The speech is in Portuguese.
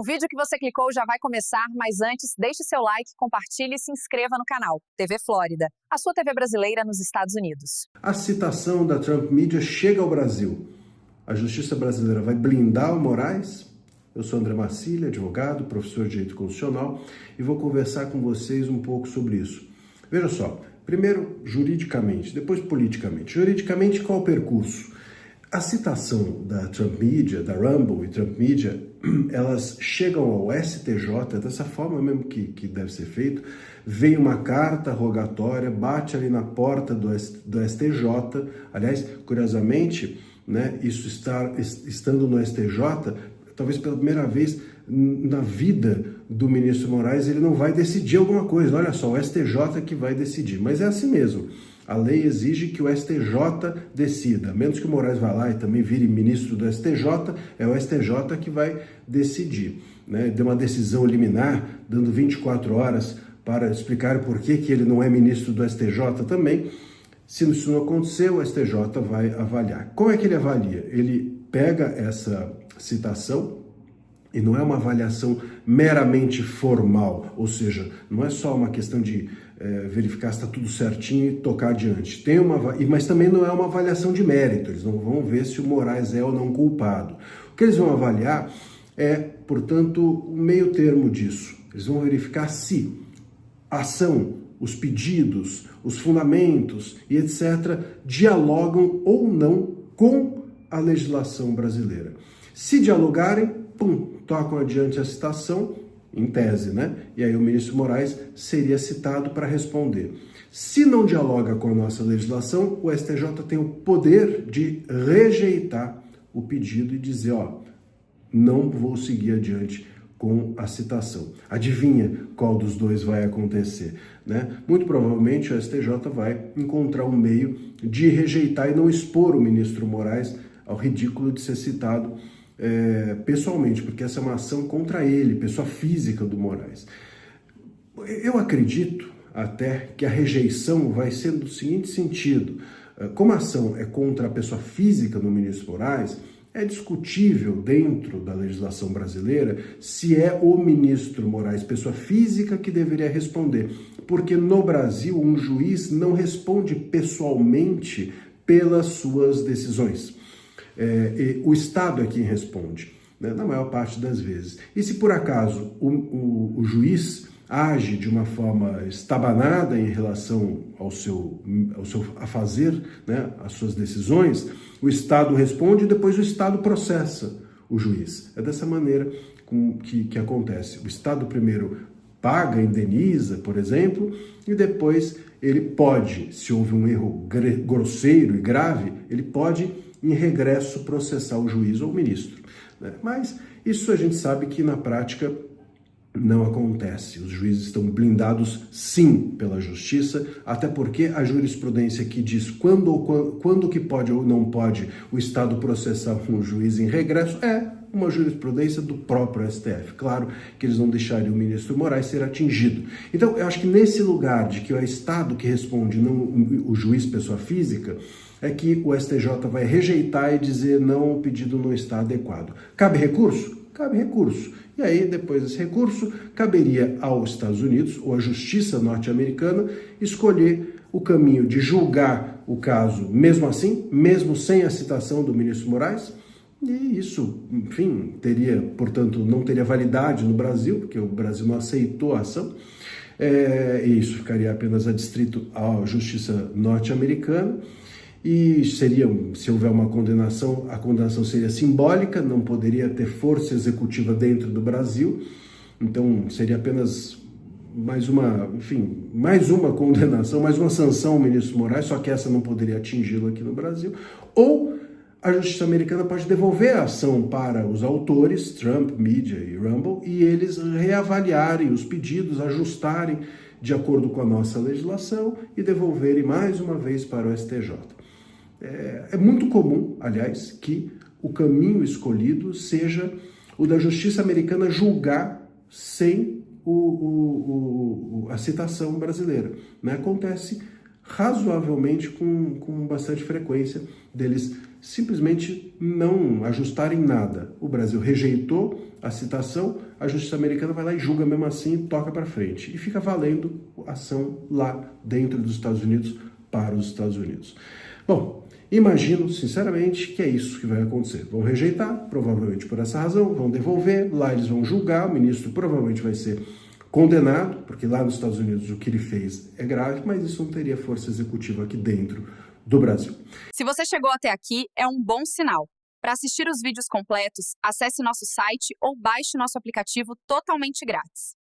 O vídeo que você clicou já vai começar, mas antes, deixe seu like, compartilhe e se inscreva no canal. TV Flórida, a sua TV brasileira nos Estados Unidos. A citação da Trump Media chega ao Brasil. A justiça brasileira vai blindar o Moraes? Eu sou André Marcília, advogado, professor de Direito Constitucional, e vou conversar com vocês um pouco sobre isso. Veja só, primeiro juridicamente, depois politicamente. Juridicamente, qual o percurso? A citação da Trump Media, da Rumble e Trump Media, elas chegam ao STJ, dessa forma mesmo que deve ser feito, vem uma carta rogatória, bate ali na porta do STJ, aliás, curiosamente, né, isso estando no STJ, talvez pela primeira vez na vida do ministro Moraes, ele não vai decidir alguma coisa, olha só, o STJ que vai decidir, mas é assim mesmo. A lei exige que o STJ decida, a menos que o Moraes vá lá e também vire ministro do STJ, é o STJ que vai decidir. Né? Deu uma decisão liminar, dando 24 horas para explicar por que ele não é ministro do STJ também. Se isso não acontecer, o STJ vai avaliar. Como é que ele avalia? Ele pega essa citação, e não é uma avaliação meramente formal, ou seja, não é só uma questão de verificar se está tudo certinho e tocar adiante. Mas também não é uma avaliação de mérito, eles não vão ver se o Moraes é ou não culpado. O que eles vão avaliar é, portanto, o meio termo disso. Eles vão verificar se a ação, os pedidos, os fundamentos e etc. dialogam ou não com a legislação brasileira. Se dialogarem, tocam adiante a citação, em tese, né? E aí o ministro Moraes seria citado para responder. Se não dialoga com a nossa legislação, o STJ tem o poder de rejeitar o pedido e dizer, ó, não vou seguir adiante com a citação. Adivinha qual dos dois vai acontecer, né? Muito provavelmente o STJ vai encontrar um meio de rejeitar e não expor o ministro Moraes ao ridículo de ser citado pessoalmente, porque essa é uma ação contra ele, pessoa física do Moraes. Eu acredito até que a rejeição vai ser do seguinte sentido: como a ação é contra a pessoa física do ministro Moraes, é discutível dentro da legislação brasileira se é o ministro Moraes, pessoa física, que deveria responder, porque no Brasil um juiz não responde pessoalmente pelas suas decisões. O Estado é quem responde, né, na maior parte das vezes. E se por acaso o juiz age de uma forma estabanada em relação ao seu afazer, né, às suas decisões, o Estado responde e depois o Estado processa o juiz. É dessa maneira que acontece. O Estado primeiro paga, indeniza, por exemplo, e depois ele pode, se houve um erro grosseiro e grave, ele pode em regresso processar o juiz ou o ministro, né? Mas isso a gente sabe que na prática não acontece. Os juízes estão blindados sim pela justiça, até porque a jurisprudência que diz quando que pode ou não pode o Estado processar um juiz em regresso é uma jurisprudência do próprio STF. Claro que eles não deixariam o ministro Moraes ser atingido. Então, eu acho que nesse lugar de que é o Estado que responde, não o juiz, pessoa física, é que o STJ vai rejeitar e dizer não, o pedido não está adequado. Cabe recurso? Cabe recurso. E aí, depois desse recurso, caberia aos Estados Unidos ou à Justiça norte-americana escolher o caminho de julgar o caso, mesmo assim, mesmo sem a citação do ministro Moraes. E isso, enfim, portanto, não teria validade no Brasil, porque o Brasil não aceitou a ação. E isso ficaria apenas adstrito à Justiça norte-americana. E se houver uma condenação, a condenação seria simbólica, não poderia ter força executiva dentro do Brasil, então seria apenas mais uma condenação, mais uma sanção ao ministro Moraes, só que essa não poderia atingi-lo aqui no Brasil, ou a justiça americana pode devolver a ação para os autores, Trump, Media e Rumble, e eles reavaliarem os pedidos, ajustarem de acordo com a nossa legislação e devolverem mais uma vez para o STJ. É muito comum, aliás, que o caminho escolhido seja o da justiça americana julgar sem a citação brasileira, né? Acontece razoavelmente com bastante frequência deles simplesmente não ajustarem nada. O Brasil rejeitou a citação, a justiça americana vai lá e julga mesmo assim e toca para frente. E fica valendo a ação lá dentro dos Estados Unidos para os Estados Unidos. Bom, imagino, sinceramente, que é isso que vai acontecer. Vão rejeitar, provavelmente por essa razão, vão devolver, lá eles vão julgar, o ministro provavelmente vai ser condenado, porque lá nos Estados Unidos o que ele fez é grave, mas isso não teria força executiva aqui dentro do Brasil. Se você chegou até aqui, é um bom sinal. Para assistir os vídeos completos, acesse nosso site ou baixe nosso aplicativo totalmente grátis.